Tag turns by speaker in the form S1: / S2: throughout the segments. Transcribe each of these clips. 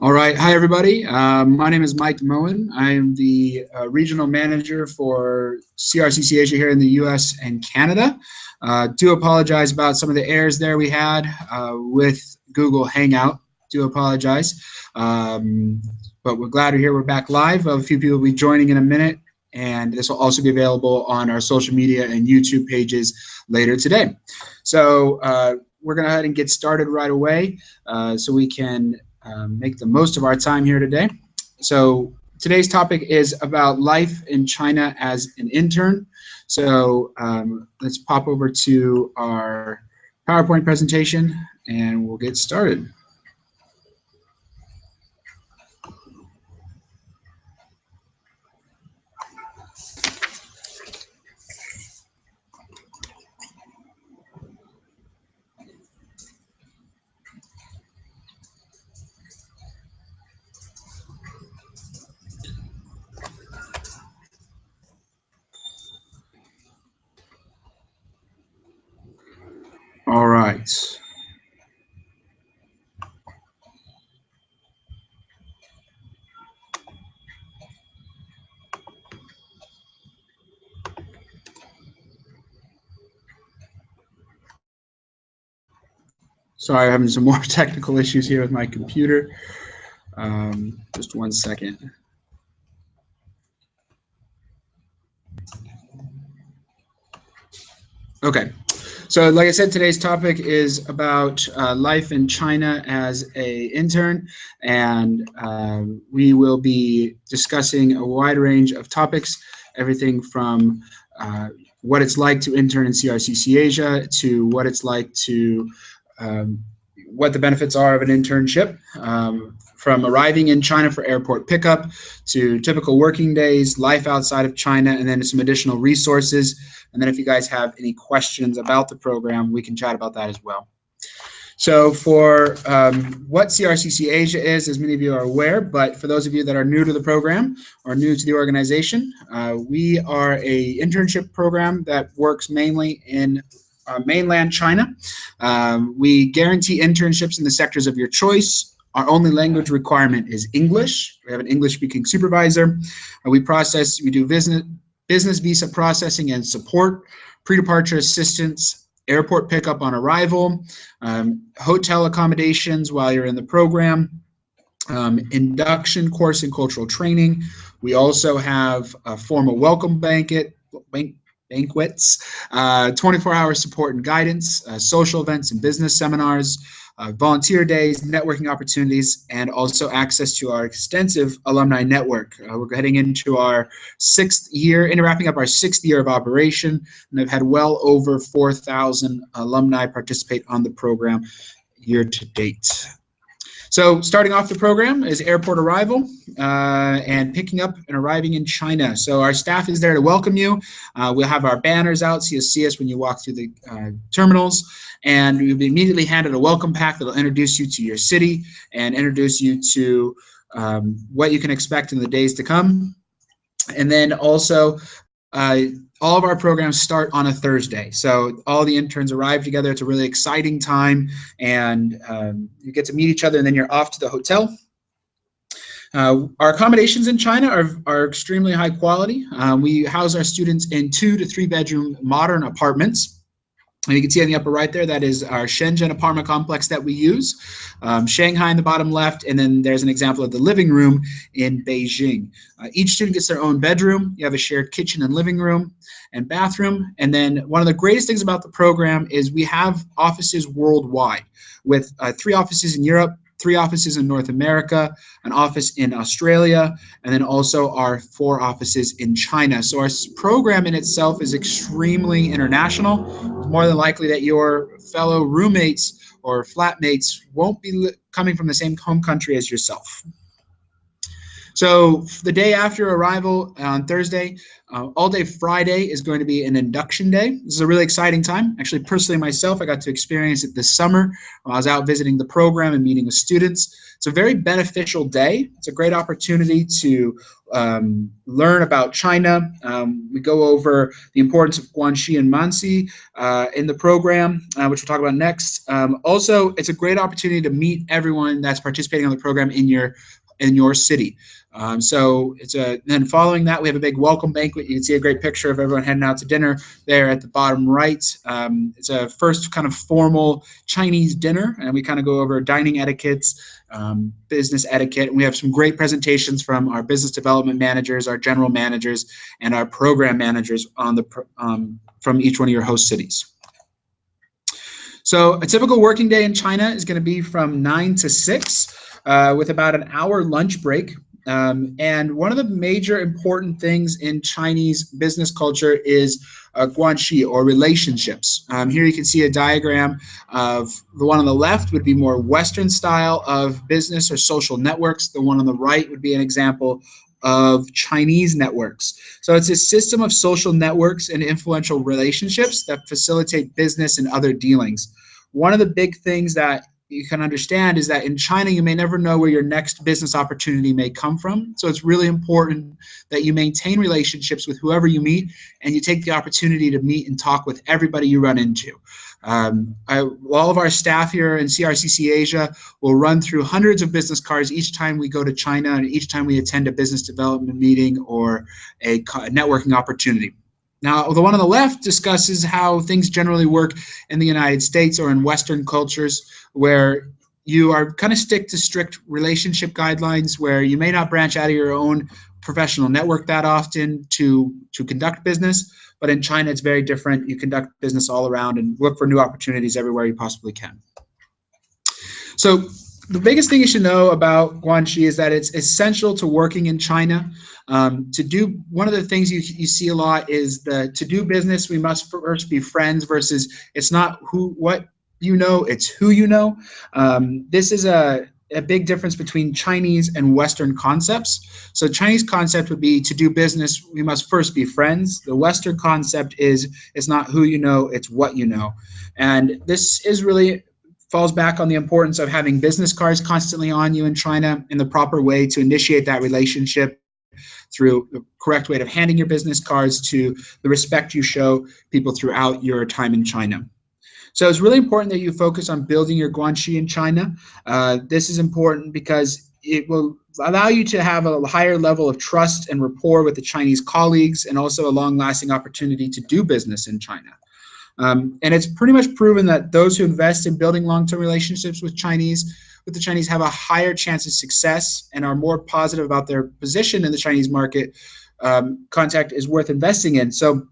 S1: All right, hi everybody. My name is Mike Moen. I am the regional manager for CRCC Asia here in the US and Canada. Do apologize about some of the errors there we had with Google Hangout. Do apologize. But we're glad you're here. We're back live. A few people will be joining in a minute, and this will also be available on our social media and YouTube pages later today. So we're going to go ahead and get started right away so we can make the most of our time here today. So today's topic is about life in China as an intern. So let's pop over to our PowerPoint presentation and we'll get started. All right. Sorry, I'm having some more technical issues here with my computer. Just one second. Okay. So like I said, today's topic is about life in China as an intern, and we will be discussing a wide range of topics, everything from what it's like to intern in CRCC Asia to what it's like to what the benefits are of an internship, from arriving in China for airport pickup to typical working days, life outside of China, and then some additional resources. And then if you guys have any questions about the program, we can chat about that as well. So for what CRCC Asia is, as many of you are aware, but for those of you that are new to the program or new to the organization, we are a internship program that works mainly in mainland China. We guarantee internships in the sectors of your choice. Our only language requirement is English. We have an English-speaking supervisor. We do business visa processing and support, pre-departure assistance, airport pickup on arrival, hotel accommodations while you're in the program, induction course and cultural training. We also have a formal welcome banquets, 24-hour support and guidance, social events and business seminars, volunteer days, networking opportunities, and also access to our extensive alumni network. We're heading into our wrapping up our sixth year of operation, and I've had well over 4,000 alumni participate on the program year to date. So starting off the program is airport arrival and picking up and arriving in China. So our staff is there to welcome you. We'll have our banners out so you'll see us when you walk through the terminals, and you'll be immediately handed a welcome pack that will introduce you to your city and introduce you to what you can expect in the days to come. And then also all of our programs start on a Thursday. So all the interns arrive together. It's a really exciting time, and you get to meet each other, and then you're off to the hotel. Our accommodations in China are extremely high quality. We house our students in 2 to 3 bedroom modern apartments. And you can see on the upper right there, that is our Shenzhen apartment complex that we use. Shanghai in the bottom left, and then there's an example of the living room in Beijing. Each student gets their own bedroom. You have a shared kitchen and living room and bathroom. And then one of the greatest things about the program is we have offices worldwide, with 3 offices in Europe, 3 offices in North America, an office in Australia, and then also our 4 offices in China. So our program in itself is extremely international. It's more than likely that your fellow roommates or flatmates won't be coming from the same home country as yourself. So the day after arrival on Thursday, all day Friday is going to be an induction day. This is a really exciting time. Actually, personally myself, I got to experience it this summer while I was out visiting the program and meeting with students. It's a very beneficial day. It's a great opportunity to learn about China. We go over the importance of Guanxi and Manxi in the program, which we'll talk about next. Also, it's a great opportunity to meet everyone that's participating on the program in your city. So then following that, we have a big welcome banquet. You can see a great picture of everyone heading out to dinner there at the bottom right. It's a first kind of formal Chinese dinner, and we kind of go over dining etiquettes, business etiquette, and we have some great presentations from our business development managers, our general managers, and our program managers from each one of your host cities. So a typical working day in China is going to be from 9 to 6 with about an hour lunch break. And one of the major important things in Chinese business culture is guanxi, or relationships. Here you can see a diagram of the one on the left would be more Western style of business or social networks. The one on the right would be an example of Chinese networks. So it's a system of social networks and influential relationships that facilitate business and other dealings. One of the big things that you can understand is that in China, you may never know where your next business opportunity may come from. So it's really important that you maintain relationships with whoever you meet, and you take the opportunity to meet and talk with everybody you run into. All of our staff here in CRCC Asia will run through hundreds of business cards each time we go to China and each time we attend a business development meeting or a networking opportunity. Now, the one on the left discusses how things generally work in the United States or in Western cultures, where you are kind of stick to strict relationship guidelines, where you may not branch out of your own professional network that often to conduct business. But in China, it's very different. You conduct business all around and look for new opportunities everywhere you possibly can. So the biggest thing you should know about guanxi is that it's essential to working in China. One of the things you see a lot is to do business, we must first be friends, versus it's not what you know, it's who you know. This is a big difference between Chinese and Western concepts. So Chinese concept would be to do business, we must first be friends. The Western concept is it's not who you know, it's what you know. And this is really falls back on the importance of having business cards constantly on you in China in the proper way to initiate that relationship, through the correct way of handing your business cards, to the respect you show people throughout your time in China. So it's really important that you focus on building your guanxi in China. This is important because it will allow you to have a higher level of trust and rapport with the Chinese colleagues, and also a long-lasting opportunity to do business in China. And it's pretty much proven that those who invest in building long-term relationships with the Chinese have a higher chance of success and are more positive about their position in the Chinese market. Contact is worth investing in. So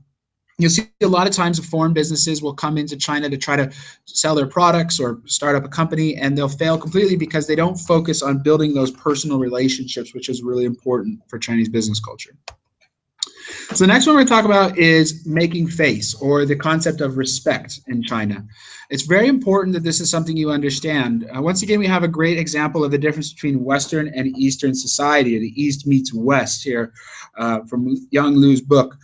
S1: you'll see a lot of times foreign businesses will come into China to try to sell their products or start up a company, and they'll fail completely because they don't focus on building those personal relationships, which is really important for Chinese business culture. So the next one we're going to talk about is making face, or the concept of respect in China. It's very important that this is something you understand. Once again, we have a great example of the difference between Western and Eastern society. The East meets West here from Yang Lu's book.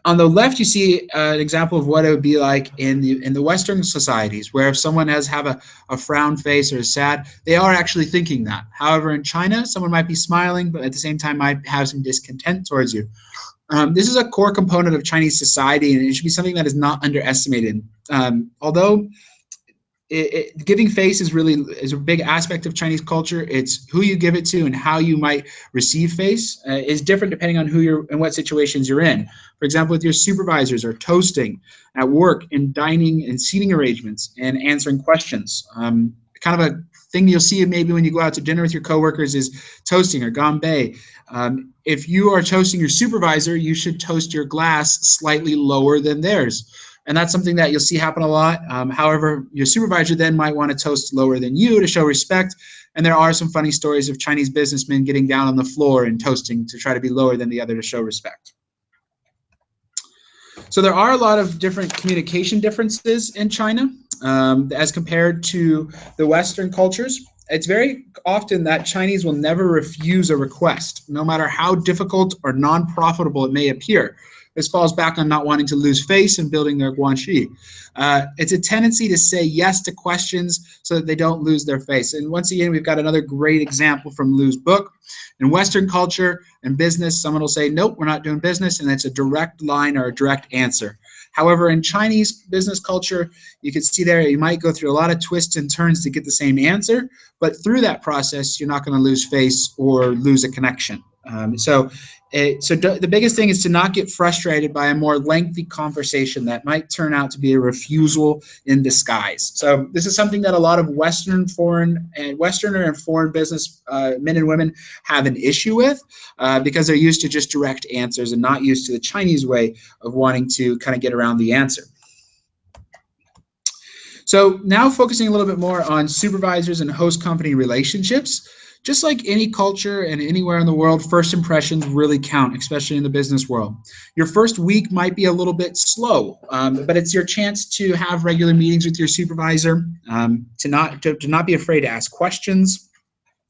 S1: On the left, you see an example of what it would be like in the Western societies, where if someone have a frown face or is sad, they are actually thinking that. However, in China, someone might be smiling, but at the same time might have some discontent towards you. This is a core component of Chinese society, and it should be something that is not underestimated. Although giving face is a big aspect of Chinese culture, it's who you give it to and how you might receive face is different depending on who you're and what situations you're in. For example, with your supervisors, or toasting at work, in dining and seating arrangements, and answering questions. Kind of a thing you'll see maybe when you go out to dinner with your coworkers is toasting, or ganbei. If you are toasting your supervisor, you should toast your glass slightly lower than theirs. And that's something that you'll see happen a lot. However, your supervisor then might want to toast lower than you to show respect. And there are some funny stories of Chinese businessmen getting down on the floor and toasting to try to be lower than the other to show respect. So there are a lot of different communication differences in China as compared to the Western cultures. it's very often that Chinese will never refuse a request, no matter how difficult or non-profitable it may appear. This falls back on not wanting to lose face and building their guanxi. It's a tendency to say yes to questions so that they don't lose their face. And once again, we've got another great example from Lou's book. In Western culture and business, someone will say, nope, we're not doing business, and it's a direct line or a direct answer. However, in Chinese business culture, you can see there you might go through a lot of twists and turns to get the same answer, but through that process, you're not going to lose face or lose a connection. The biggest thing is to not get frustrated by a more lengthy conversation that might turn out to be a refusal in disguise. So this is something that a lot of Westerner and foreign business men and women have an issue with because they're used to just direct answers and not used to the Chinese way of wanting to kind of get around the answer. So now focusing a little bit more on supervisors and host company relationships. Just like any culture and anywhere in the world, first impressions really count, especially in the business world. Your first week might be a little bit slow, but it's your chance to have regular meetings with your supervisor, to not be afraid to ask questions.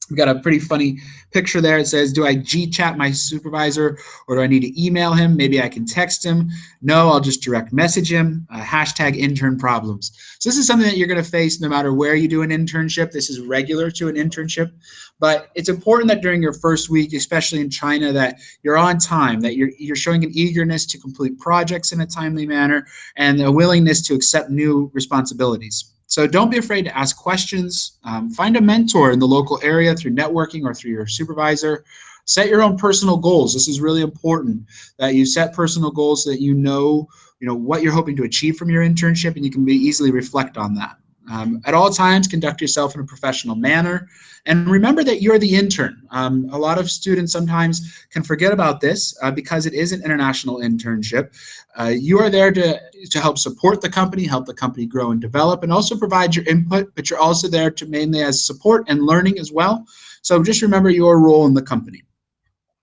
S1: We've got a pretty funny picture there. It says, do I G-chat my supervisor or do I need to email him? Maybe I can text him. No, I'll just direct message him. Hashtag intern problems. So this is something that you're going to face no matter where you do an internship. This is regular to an internship. But it's important that during your first week, especially in China, that you're on time, that you're showing an eagerness to complete projects in a timely manner and a willingness to accept new responsibilities. So don't be afraid to ask questions. Find a mentor in the local area through networking or through your supervisor. Set your own personal goals. This is really important that you set personal goals so that you know what you're hoping to achieve from your internship and you can easily reflect on that. At all times, conduct yourself in a professional manner. And remember that you're the intern. A lot of students sometimes can forget about this because it is an international internship. You are there to help support the company, help the company grow and develop, and also provide your input, but you're also there to mainly as support and learning as well. So just remember your role in the company.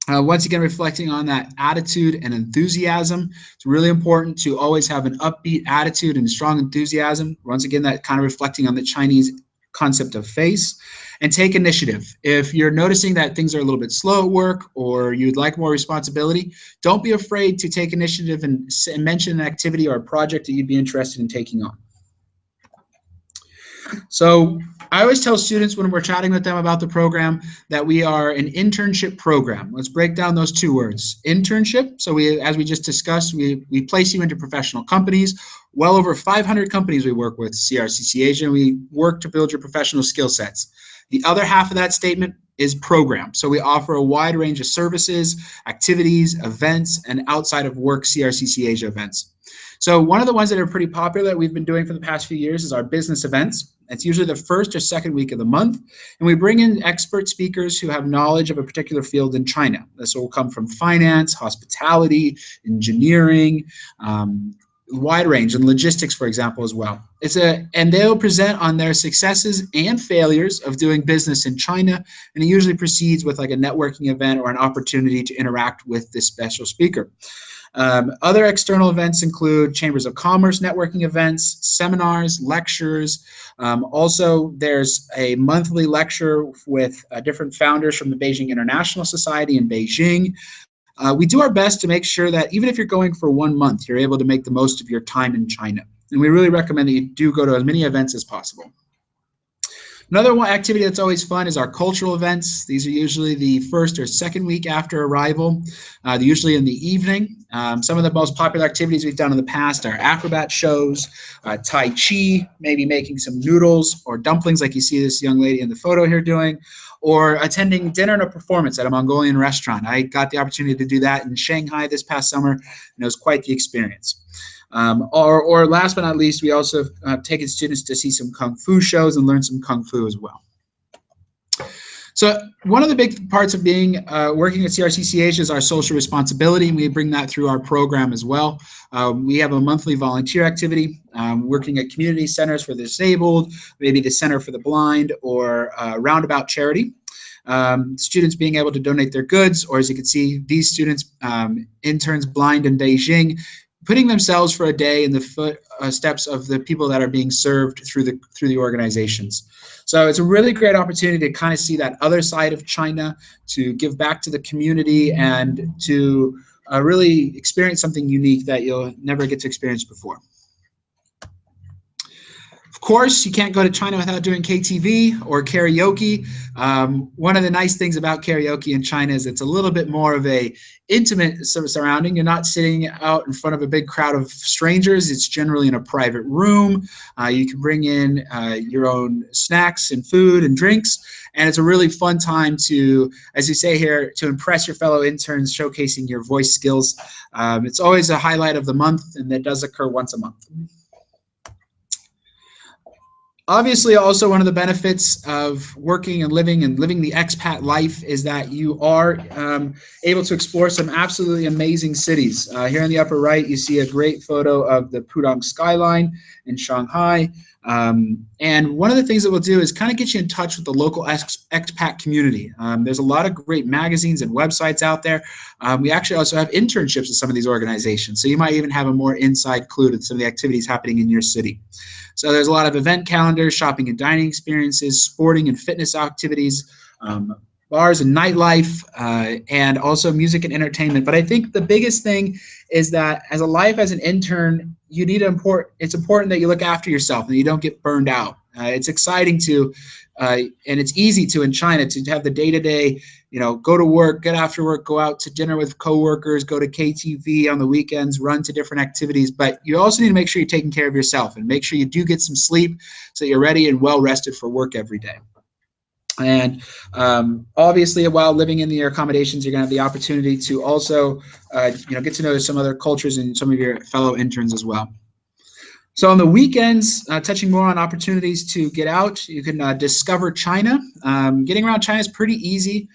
S1: Once again, reflecting on that attitude and enthusiasm, it's really important to always have an upbeat attitude and strong enthusiasm. Once again, that kind of reflecting on the Chinese concept of face, and take initiative. If you're noticing that things are a little bit slow at work or you'd like more responsibility, don't be afraid to take initiative and mention an activity or a project that you'd be interested in taking on. So I always tell students when we're chatting with them about the program that we are an internship program. Let's break down those two words. Internship, so as we just discussed, we place you into professional companies. Well over 500 companies we work with, CRCC Asia, and we work to build your professional skill sets. The other half of that statement is program. So we offer a wide range of services, activities, events, and outside of work CRCC Asia events. So one of the ones that are pretty popular that we've been doing for the past few years is our business events. It's usually the first or second week of the month, and we bring in expert speakers who have knowledge of a particular field in China. This will come from finance, hospitality, engineering, wide range, and logistics, for example, as well. And they'll present on their successes and failures of doing business in China, and it usually precedes with like a networking event or an opportunity to interact with this special speaker. Other external events include chambers of commerce networking events, seminars, lectures. Also, there's a monthly lecture with different founders from the Beijing International Society in Beijing. We do our best to make sure that even if you're going for 1 month, you're able to make the most of your time in China. And we really recommend that you do go to as many events as possible. Another activity that's always fun is our cultural events. These are usually the first or second week after arrival. They're usually in the evening. Some of the most popular activities we've done in the past are acrobat shows, Tai Chi, maybe making some noodles or dumplings like you see this young lady in the photo here doing, or attending dinner and a performance at a Mongolian restaurant. I got the opportunity to do that in Shanghai this past summer, and it was quite the experience. Or last but not least, we also have taken students to see some Kung Fu shows and learn some Kung Fu as well. So one of the big parts of being working at CRCC Asia is our social responsibility, and we bring that through our program as well. We have a monthly volunteer activity, working at community centers for the disabled, maybe the Center for the Blind, or Roundabout Charity. Students being able to donate their goods, or as you can see, these students, interns blind in Beijing, putting themselves for a day in the footsteps of the people that are being served through the organizations. So it's a really great opportunity to kind of see that other side of China, to give back to the community, and to really experience something unique that you'll never get to experience before. Of course, you can't go to China without doing KTV or karaoke. One of the nice things about karaoke in China is it's a little bit more of a intimate sort of surrounding. You're not sitting out in front of a big crowd of strangers. It's generally in a private room. You can bring in your own snacks and food and drinks, and it's a really fun time to, as you say here, to impress your fellow interns, showcasing your voice skills. It's always a highlight of the month, and that does occur once a month. Obviously, also one of the benefits of working and living the expat life is that you are able to explore some absolutely amazing cities. Here in the upper right, you see a great photo of the Pudong skyline in Shanghai. And one of the things that we'll do is kind of get you in touch with the local expat community. There's a lot of great magazines and websites out there. We actually also have internships with some of these organizations, so you might even have a more inside clue to some of the activities happening in your city. So there's a lot of event calendars, shopping and dining experiences, sporting and fitness activities, bars and nightlife, and also music and entertainment. But I think the biggest thing is that as an intern, you need to it's important that you look after yourself and you don't get burned out. It's exciting to, and it's easy to in China to have the day-to-day, go to work, get after work, go out to dinner with coworkers, go to KTV on the weekends, run to different activities. But you also need to make sure you're taking care of yourself and make sure you do get some sleep so you're ready and well rested for work every day. And obviously, while living in the accommodations, you're going to have the opportunity to also, get to know some other cultures and some of your fellow interns as well. So on the weekends, touching more on opportunities to get out, you can discover China. Getting around China is pretty easy.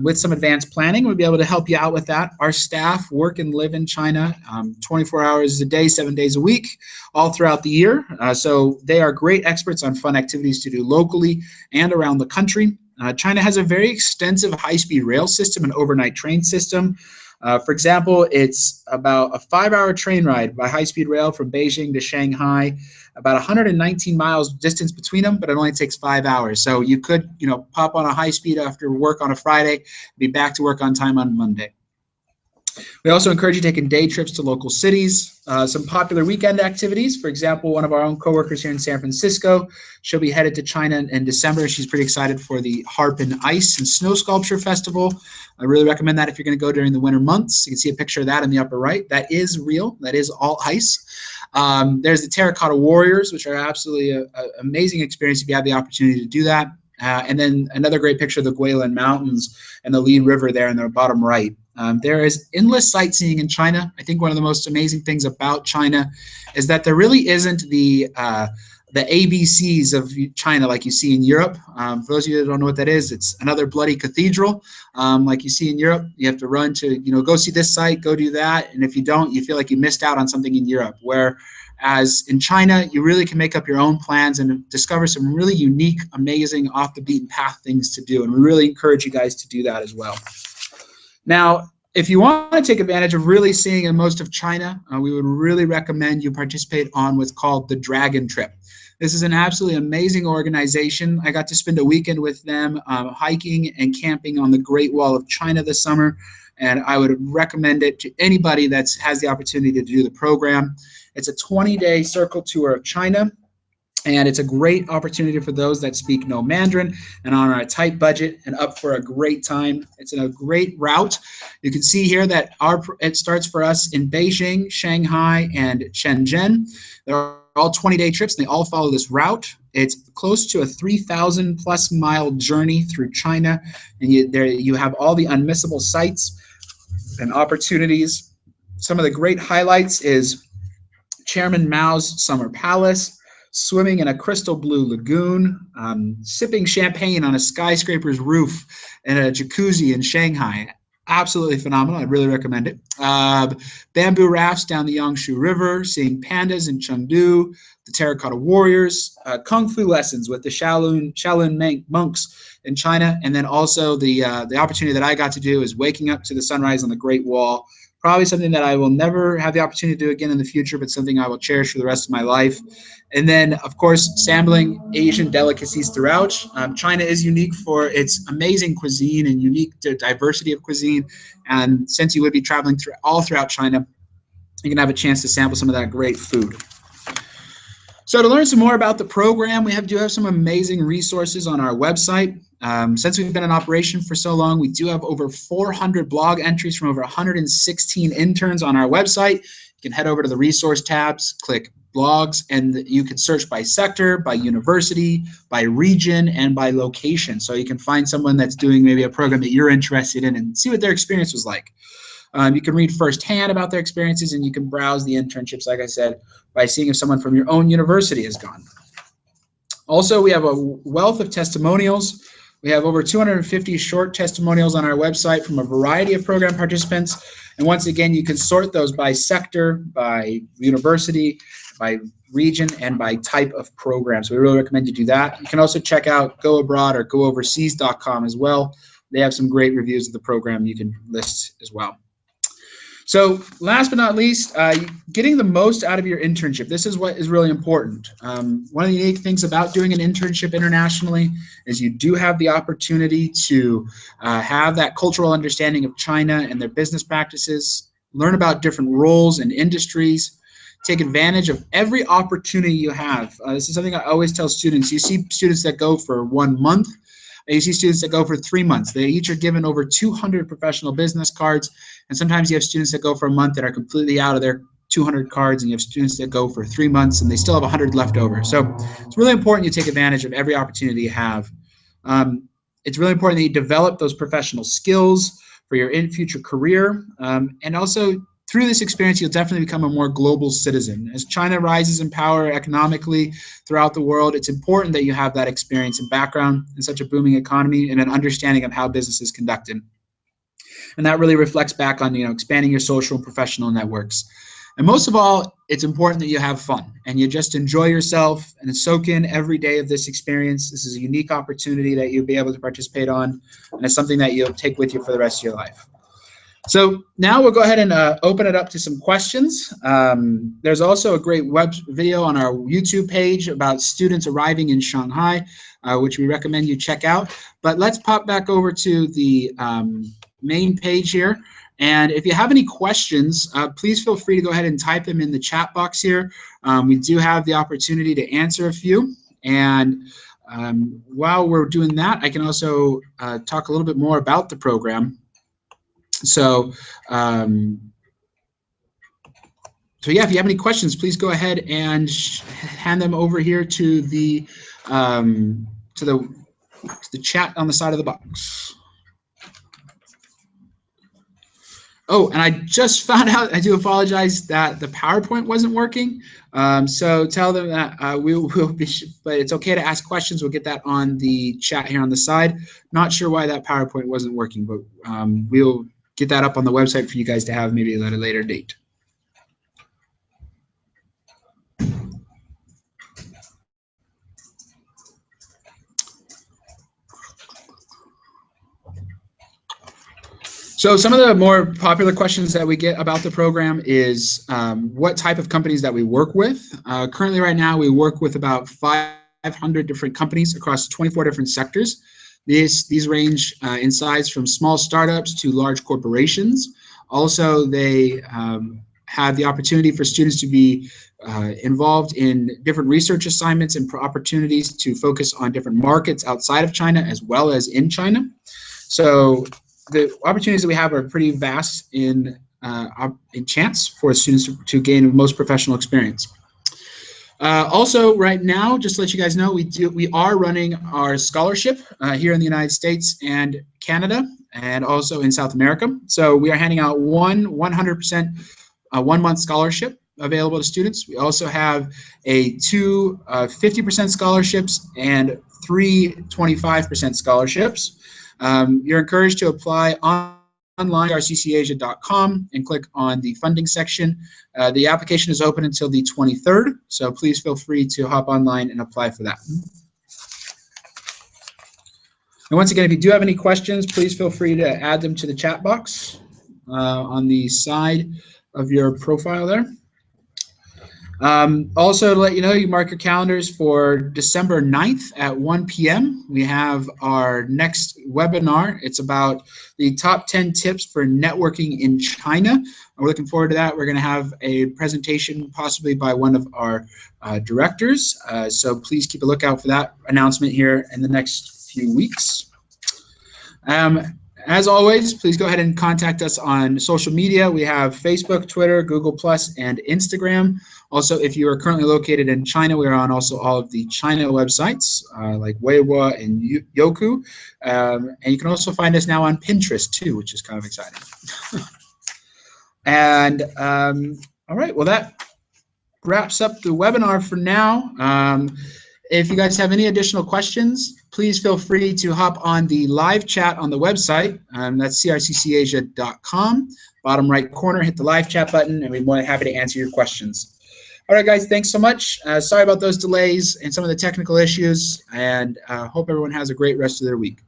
S1: With some advanced planning, we'll be able to help you out with that. Our staff work and live in China 24 hours a day, 7 days a week, all throughout the year. So they are great experts on fun activities to do locally and around the country. China has a very extensive high-speed rail system and overnight train system. For example, it's about a 5-hour train ride by high-speed rail from Beijing to Shanghai, about 119 miles distance between them, but it only takes 5 hours. So you could, pop on a high-speed after work on a Friday, be back to work on time on Monday. We also encourage you taking day trips to local cities. Some popular weekend activities. For example, one of our own coworkers here in San Francisco, she'll be headed to China in December. She's pretty excited for the Harpin Ice and Snow Sculpture Festival. I really recommend that if you're going to go during the winter months. You can see a picture of that in the upper right. That is real. That is all ice. There's the Terracotta Warriors, which are absolutely an amazing experience if you have the opportunity to do that. And then another great picture of the Guilin Mountains and the Li River there in the bottom right. There is endless sightseeing in China. I think one of the most amazing things about China is that there really isn't the ABCs of China like you see in Europe. For those of you that don't know what that is, it's another bloody cathedral like you see in Europe. You have to run to, go see this site, go do that. And if you don't, you feel like you missed out on something in Europe. Whereas in China, you really can make up your own plans and discover some really unique, amazing, off the beaten path things to do. And we really encourage you guys to do that as well. Now, if you want to take advantage of really seeing most of China, we would really recommend you participate on what's called the Dragon Trip. This is an absolutely amazing organization. I got to spend a weekend with them hiking and camping on the Great Wall of China this summer, and I would recommend it to anybody that has the opportunity to do the program. It's a 20-day circle tour of China. And it's a great opportunity for those that speak no Mandarin and are on a tight budget and up for a great time. It's a great route. You can see here that it starts for us in Beijing, Shanghai, and Shenzhen. They're all 20-day trips, and they all follow this route. It's close to a 3,000-plus mile journey through China, and you have all the unmissable sights and opportunities. Some of the great highlights is Chairman Mao's Summer Palace, swimming in a crystal blue lagoon, sipping champagne on a skyscraper's roof, and a jacuzzi in Shanghai. Absolutely phenomenal. I'd really recommend it. Bamboo rafts down the Yangshu River, seeing pandas in Chengdu, the Terracotta Warriors, Kung Fu lessons with the Shaolin monks in China, and then also the opportunity that I got to do is waking up to the sunrise on the Great Wall, probably something that I will never have the opportunity to do again in the future, but something I will cherish for the rest of my life. And then, of course, sampling Asian delicacies throughout. China is unique for its amazing cuisine and unique diversity of cuisine. And since you would be traveling all throughout China, you can have a chance to sample some of that great food. So to learn some more about the program, we do have some amazing resources on our website. Since we've been in operation for so long, we do have over 400 blog entries from over 116 interns on our website. You can head over to the resource tabs, click blogs, and you can search by sector, by university, by region, and by location. So you can find someone that's doing maybe a program that you're interested in and see what their experience was like. You can read firsthand about their experiences, and you can browse the internships, like I said, by seeing if someone from your own university has gone. Also, we have a wealth of testimonials. We have over 250 short testimonials on our website from a variety of program participants. And once again, you can sort those by sector, by university, by region, and by type of program. So we really recommend you do that. You can also check out Go Abroad or GoOverseas.com as well. They have some great reviews of the program you can list as well. So last but not least, getting the most out of your internship. This is what is really important. One of the unique things about doing an internship internationally is you do have the opportunity to have that cultural understanding of China and their business practices, learn about different roles and industries, take advantage of every opportunity you have. This is something I always tell students. You see students that go for 1 month, and you see students that go for 3 months. They each are given over 200 professional business cards, and sometimes you have students that go for a month that are completely out of their 200 cards, and you have students that go for 3 months and they still have 100 left over. So it's really important you take advantage of every opportunity you have. It's really important that you develop those professional skills for your future career, and also through this experience, you'll definitely become a more global citizen. As China rises in power economically throughout the world, it's important that you have that experience and background in such a booming economy and an understanding of how business is conducted. And that really reflects back on, expanding your social and professional networks. And most of all, it's important that you have fun and you just enjoy yourself and soak in every day of this experience. This is a unique opportunity that you'll be able to participate on, and it's something that you'll take with you for the rest of your life. So now we'll go ahead and open it up to some questions. There's also a great web video on our YouTube page about students arriving in Shanghai, which we recommend you check out. But let's pop back over to the main page here. And if you have any questions, please feel free to go ahead and type them in the chat box here. We do have the opportunity to answer a few. And while we're doing that, I can also talk a little bit more about the program. So yeah, if you have any questions, please go ahead and hand them over here to the chat on the side of the box. Oh, and I just found out, I do apologize, that the PowerPoint wasn't working. So tell them that we will be, but it's okay to ask questions. We'll get that on the chat here on the side. Not sure why that PowerPoint wasn't working, but we'll get that up on the website for you guys to have maybe at a later date. So some of the more popular questions that we get about the program is what type of companies that we work with. Currently right now we work with about 500 different companies across 24 different sectors. These range in size from small startups to large corporations. Also, they have the opportunity for students to be involved in different research assignments and opportunities to focus on different markets outside of China as well as in China. So the opportunities that we have are pretty vast in chance for students to gain the most professional experience. Also, right now, just to let you guys know, we are running our scholarship here in the United States and Canada, and also in South America. So we are handing out 100% 1-month scholarship available to students. We also have two 50% scholarships and 3 25% scholarships. You're encouraged to apply online, crccasia.com, and click on the funding section. The application is open until the 23rd, so please feel free to hop online and apply for that. And once again, if you do have any questions, please feel free to add them to the chat box. on the side of your profile there. Also, to let you know, you mark your calendars for December 9th at 1 p.m. We have our next webinar. It's about the top 10 tips for networking in China. We're looking forward to that. We're going to have a presentation possibly by one of our directors. So please keep a lookout for that announcement here in the next few weeks. As always, please go ahead and contact us on social media. We have Facebook, Twitter, Google+, and Instagram. Also, if you are currently located in China, we are on also all of the China websites like Weibo and Youku. And you can also find us now on Pinterest too, which is kind of exciting. And all right, well, that wraps up the webinar for now. If you guys have any additional questions, please feel free to hop on the live chat on the website. That's crccasia.com. Bottom right corner, hit the live chat button, and we're more than happy to answer your questions. All right, guys, thanks so much. Sorry about those delays and some of the technical issues, and hope everyone has a great rest of their week.